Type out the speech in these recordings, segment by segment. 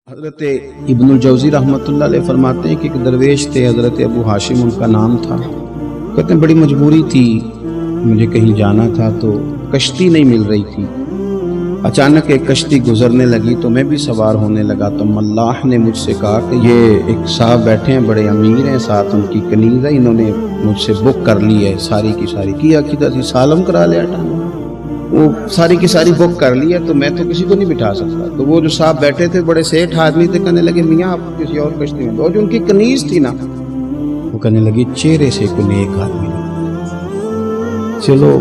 حضرت ابن الجوزی رحمتullah علیہ فرماتے ہیں کہ ایک درویش تھے، حضرت ابو ہاشم ان کا نام تھا۔ کہتے ہیں بڑی مجبوری تھی، مجھے کہیں جانا تھا تو کشتی نہیں مل رہی تھی۔ اچانک ایک کشتی گزرنے لگی تو میں بھی سوار ہونے لگا تو ملاح نے مجھ سے کہا کہ یہ ایک صاحب بیٹھے ہیں، بڑے امیر ہیں، ساتھ ان کی کنیز ہے، انہوں نے مجھ سے بک کر لی ہے، ساری کی ساری کیا سالم کرا لیا، وہ ساری کی ساری بک کر لی ہے، تو میں تو کسی کو نہیں بٹھا سکتا۔ تو وہ جو صاحب بیٹھے تھے بڑے سیٹھ آدمی تھے، کہنے لگے میاں آپ کسی اور کشتی میں، جو ان کی کنیز تھی نا، وہ کہنے لگی چہرے سے کوئی نیک آدمی لگتا، چلو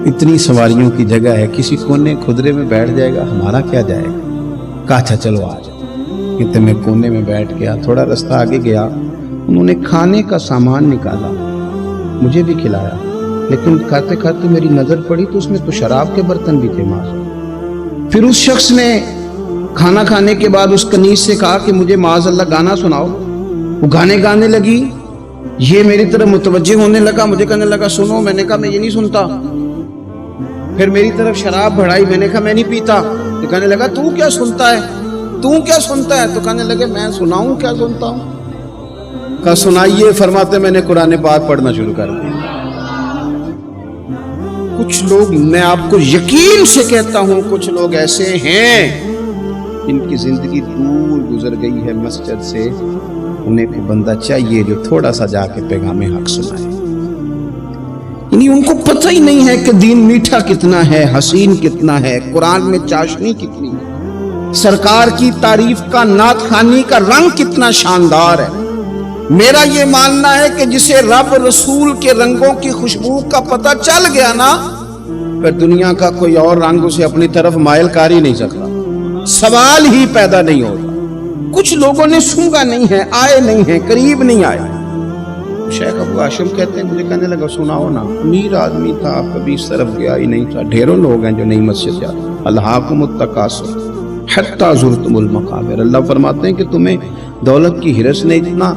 اتنی سواریوں کی جگہ ہے، کسی کونے خدرے میں بیٹھ جائے گا، ہمارا کیا جائے گا۔ کہا اچھا چلو آ جاؤ۔ کہتے میں کونے میں بیٹھ گیا، تھوڑا رستہ آگے گیا، انہوں نے کھانے کا سامان نکالا، مجھے بھی کھلایا، لیکن کھاتے کھاتے میری نظر پڑی تو اس میں تو شراب کے برتن بھی تھے معاذ۔ پھر اس شخص نے کھانا کھانے کے بعد اس کنیز سے کہا کہ مجھے معاذ اللہ گانا سناؤ۔ وہ گانے گانے لگی، یہ میری طرف متوجہ ہونے لگا، مجھے کہنے لگا سنو، میں نے کہا میں یہ نہیں سنتا۔ پھر میری طرف شراب بڑھائی، میں نے کہا میں نہیں پیتا۔ تو کہنے لگا تو کیا سنتا ہے، تو کیا سنتا ہے؟ تو کہنے لگے میں سناؤں کیا سنتا ہوں؟ کہا سنائیے۔ فرماتے میں نے قرآن پاک پڑھنا شروع کر دیا۔ کچھ لوگ، میں آپ کو یقین سے کہتا ہوں، کچھ لوگ ایسے ہیں جن کی زندگی دور گزر گئی ہے مسجد سے، انہیں کوئی بندہ چاہیے جو تھوڑا سا جا کے پیغام حق سنائے۔ یعنی ان کو پتہ ہی نہیں ہے کہ دین میٹھا کتنا ہے، حسین کتنا ہے، قرآن میں چاشنی کتنی ہے، سرکار کی تعریف کا، نعت خوانی کا رنگ کتنا شاندار ہے۔ میرا یہ ماننا ہے کہ جسے رب رسول کے رنگوں کی خوشبو کا پتہ چل گیا نا، پھر دنیا کا کوئی اور رنگ اسے اپنی طرف مائل کر ہی نہیں سکتا، سوال ہی پیدا نہیں ہوتا۔ کچھ لوگوں نے سونگا نہیں ہے، آئے نہیں ہیں، قریب نہیں آئے۔ شیخ ابو ہاشم کہتے ہیں مجھے کہنے لگا سناؤ نا، امیر آدمی تھا، کبھی اس طرف گیا ہی نہیں تھا۔ ڈھیروں لوگ ہیں جو نہیں مسجد جاتے۔ الہاکم التکاثر حتی زرتم المقابر، اللہ فرماتے ہیں کہ تمہیں دولت کی ہرس نے اتنا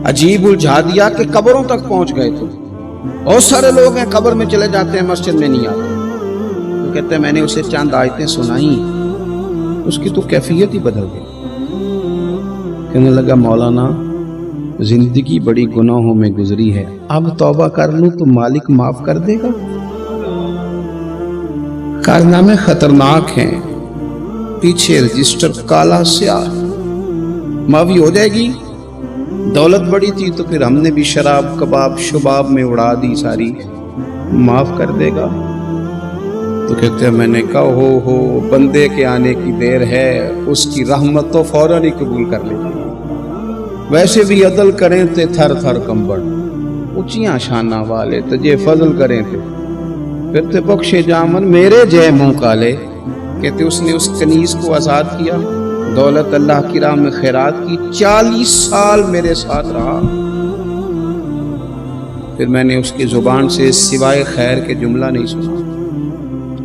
عجیب الجھا دیا کہ قبروں تک پہنچ گئے تھے۔ بہت سارے لوگ ہیں قبر میں چلے جاتے ہیں، مسجد میں نہیں آتے۔ تو کہتے ہیں میں نے اسے چند آیتیں سنائیں، اس کی تو کیفیت ہی بدل گئی۔ کہنے لگا مولانا زندگی بڑی گناہوں میں گزری ہے، اب توبہ کر لوں تو مالک معاف کر دے گا؟ کارنامے خطرناک ہیں، پیچھے رجسٹر کالا سیاہ، معافی ہو جائے گی۔ دولت بڑی تھی تو پھر ہم نے بھی شراب کباب شباب میں اڑا دی ساری، معاف کر دے گا؟ تو کہتے ہیں میں نے کہا ہو بندے کے آنے کی دیر ہے، اس کی رحمت تو فوراً ہی قبول کر لے گی۔ ویسے بھی عدل کریں تے تھر تھر کمبڑ، اونچیاں شانہ والے تجھے فضل کریں تے پھر تے بخشے جامن میرے جے منہ کالے۔ کہتے اس نے اس کنیز کو آزاد کیا، دولت اللہ کی راہ میں خیرات کی، 40 سال میرے ساتھ رہا۔ پھر میں نے اس کی زبان سے سوائے خیر کے جملہ نہیں سنا،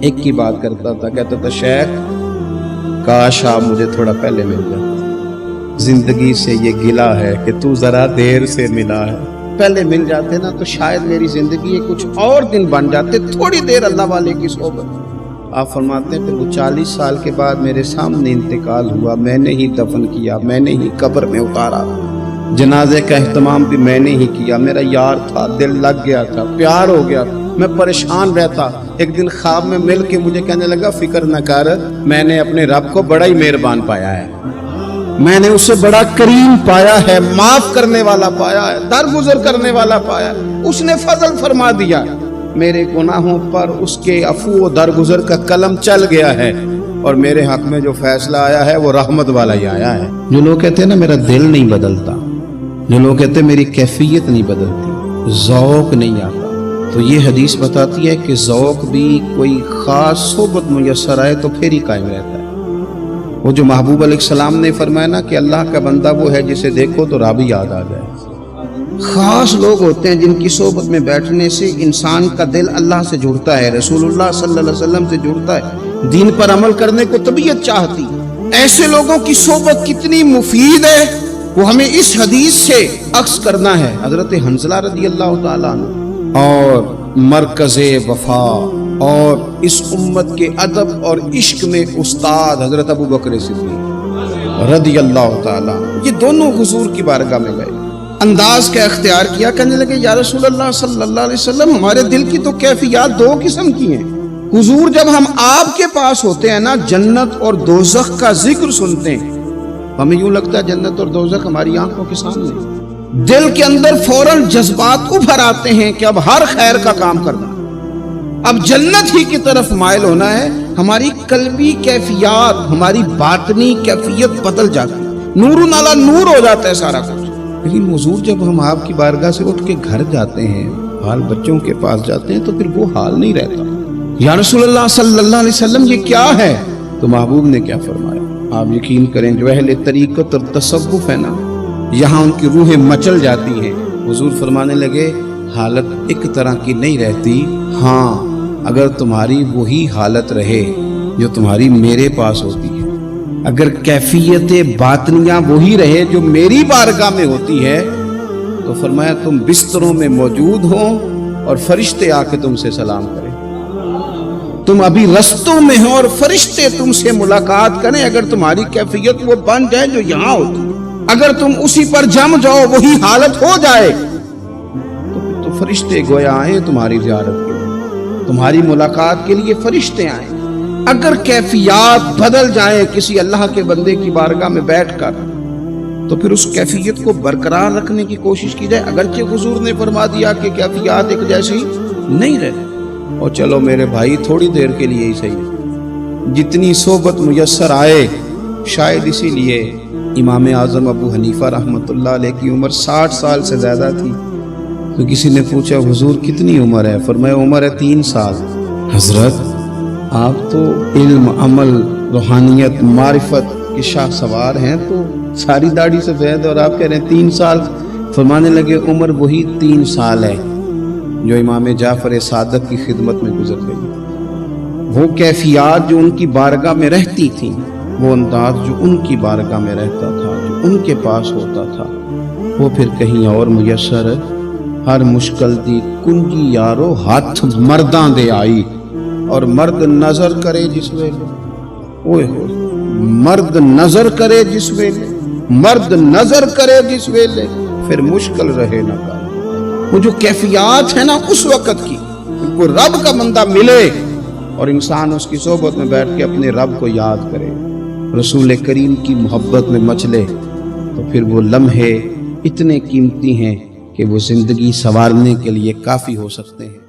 ایک کی بات کرتا تھا، کہتا تھا شیخ کاش آپ مجھے تھوڑا پہلے مل جاتے، زندگی سے یہ گلہ ہے کہ تو ذرا دیر سے ملا ہے، پہلے مل جاتے نا تو شاید میری زندگی کچھ اور دن بن جاتے، تھوڑی دیر اللہ والے کی صحبت۔ آپ فرماتے ہیں پھر وہ 40 سال کے بعد میرے سامنے انتقال ہوا، میں نے ہی دفن کیا، میں نے ہی قبر میں اتارا، جنازے کا اہتمام بھی میں نے ہی کیا۔ میرا یار تھا، دل لگ گیا تھا، پیار ہو گیا، میں پریشان رہتا۔ ایک دن خواب میں مل کے مجھے کہنے لگا فکر نہ کر، میں نے اپنے رب کو بڑا ہی مہربان پایا ہے، میں نے اسے بڑا کریم پایا ہے، معاف کرنے والا پایا ہے، درگزر کرنے والا پایا ہے، اس نے فضل فرما دیا، میرے گناہوں پر اس کے عفو و درگزر کا قلم چل گیا ہے، اور میرے حق میں جو فیصلہ آیا ہے وہ رحمت والا ہی آیا ہے۔ جو لوگ کہتے ہیں نا میرا دل نہیں بدلتا، جو لوگ کہتے ہیں میری کیفیت نہیں بدلتی، ذوق نہیں آتا، تو یہ حدیث بتاتی ہے کہ ذوق بھی کوئی خاص صحبت میسر آئے تو پھر ہی قائم رہتا ہے۔ وہ جو محبوب علیہ السلام نے فرمایا نا کہ اللہ کا بندہ وہ ہے جسے دیکھو تو رب یاد آ جائے۔ خاص لوگ ہوتے ہیں جن کی صحبت میں بیٹھنے سے انسان کا دل اللہ سے جڑتا ہے، رسول اللہ صلی اللہ علیہ وسلم سے جڑتا ہے، دین پر عمل کرنے کو طبیعت چاہتی۔ ایسے لوگوں کی صحبت کتنی مفید ہے وہ ہمیں اس حدیث سے عکس کرنا ہے۔ حضرت حنظلہ رضی اللہ تعالیٰ عنہ اور مرکز وفا اور اس امت کے ادب اور عشق میں استاد حضرت ابو بکر صدیق رضی اللہ تعالیٰ عنہ، یہ دونوں حضور کی بارگاہ میں گئے، انداز کا اختیار کیا، کہنے لگے یا رسول اللہ صلی اللہ علیہ وسلم، ہمارے دل کی تو کیفیات دو قسم کی ہیں۔ حضور جب ہم آپ کے پاس ہوتے ہیں نا، جنت اور دوزخ کا ذکر سنتے ہیں، ہمیں یوں لگتا ہے جنت اور دوزخ ہماری آنکھوں کے سامنے، دل کے اندر فوراً جذبات ابھر آتے ہیں کہ اب ہر خیر کا کام کرنا، اب جنت ہی کی طرف مائل ہونا ہے۔ ہماری قلبی کیفیات، ہماری باطنی کیفیت بدل جاتی ہے، نور نالا نور ہو جاتا ہے سارا کچھ۔ لیکن حضور جب ہم آپ کی بارگاہ سے اٹھ کے گھر جاتے ہیں، حال بچوں کے پاس جاتے ہیں، تو پھر وہ حال نہیں رہتا۔ یا رسول اللہ صلی اللہ علیہ وسلم یہ کیا ہے؟ تو محبوب نے کیا فرمایا؟ آپ یقین کریں، جو اہل طریقت اور تصوف ہے نا، یہاں ان کی روحیں مچل جاتی ہیں۔ حضور فرمانے لگے حالت ایک طرح کی نہیں رہتی، ہاں اگر تمہاری وہی حالت رہے جو تمہاری میرے پاس ہوتی ہے، اگر کیفیت باطنیہ وہی رہے جو میری بارگاہ میں ہوتی ہے، تو فرمایا تم بستروں میں موجود ہو اور فرشتے آ کے تم سے سلام کریں، تم ابھی رستوں میں ہو اور فرشتے تم سے ملاقات کریں، اگر تمہاری کیفیت وہ بن جائے جو یہاں ہوتی ہے، اگر تم اسی پر جم جاؤ، وہی حالت ہو جائے، تو فرشتے گویا آئیں تمہاری زیارت کے لیے، تمہاری ملاقات کے لیے فرشتے آئیں۔ اگر کیفیات بدل جائیں کسی اللہ کے بندے کی بارگاہ میں بیٹھ کر، تو پھر اس کیفیت کو برقرار رکھنے کی کوشش کی جائے، اگرچہ حضور نے فرما دیا کہ کیفیات ایک جیسی نہیں رہتی، اور چلو میرے بھائی تھوڑی دیر کے لیے ہی صحیح، جتنی صحبت میسر آئے۔ شاید اسی لیے امام اعظم ابو حنیفہ رحمۃ اللہ علیہ کی عمر 60 سال سے زیادہ تھی، تو کسی نے پوچھا حضور کتنی عمر ہے؟ فرمایا عمر ہے 3 سال۔ حضرت آپ تو علم، عمل، روحانیت، معرفت کے شاہ سوار ہیں، تو ساری داڑھی سفید اور آپ کہہ رہے ہیں 3 سال۔ فرمانے لگے عمر وہی 3 سال ہے جو امام جعفر صادق کی خدمت میں گزر گئی، وہ کیفیات جو ان کی بارگاہ میں رہتی تھیں، وہ انداز جو ان کی بارگاہ میں رہتا تھا، جو ان کے پاس ہوتا تھا، وہ پھر کہیں اور میسر ہر مشکل دی کنجی یارو ہاتھ مرداں دے آئی، اور مرد نظر کرے جس ویلے، اوئے ہوئے مرد نظر کرے جس ویلے، مرد نظر کرے جس ویلے، پھر مشکل رہے نہ پائے۔ وہ جو کیفیات ہے نا اس وقت کی، کوئی رب کا بندہ ملے اور انسان اس کی صحبت میں بیٹھ کے اپنے رب کو یاد کرے، رسول کریم کی محبت میں مچلے، تو پھر وہ لمحے اتنے قیمتی ہیں کہ وہ زندگی سنوارنے کے لیے کافی ہو سکتے ہیں۔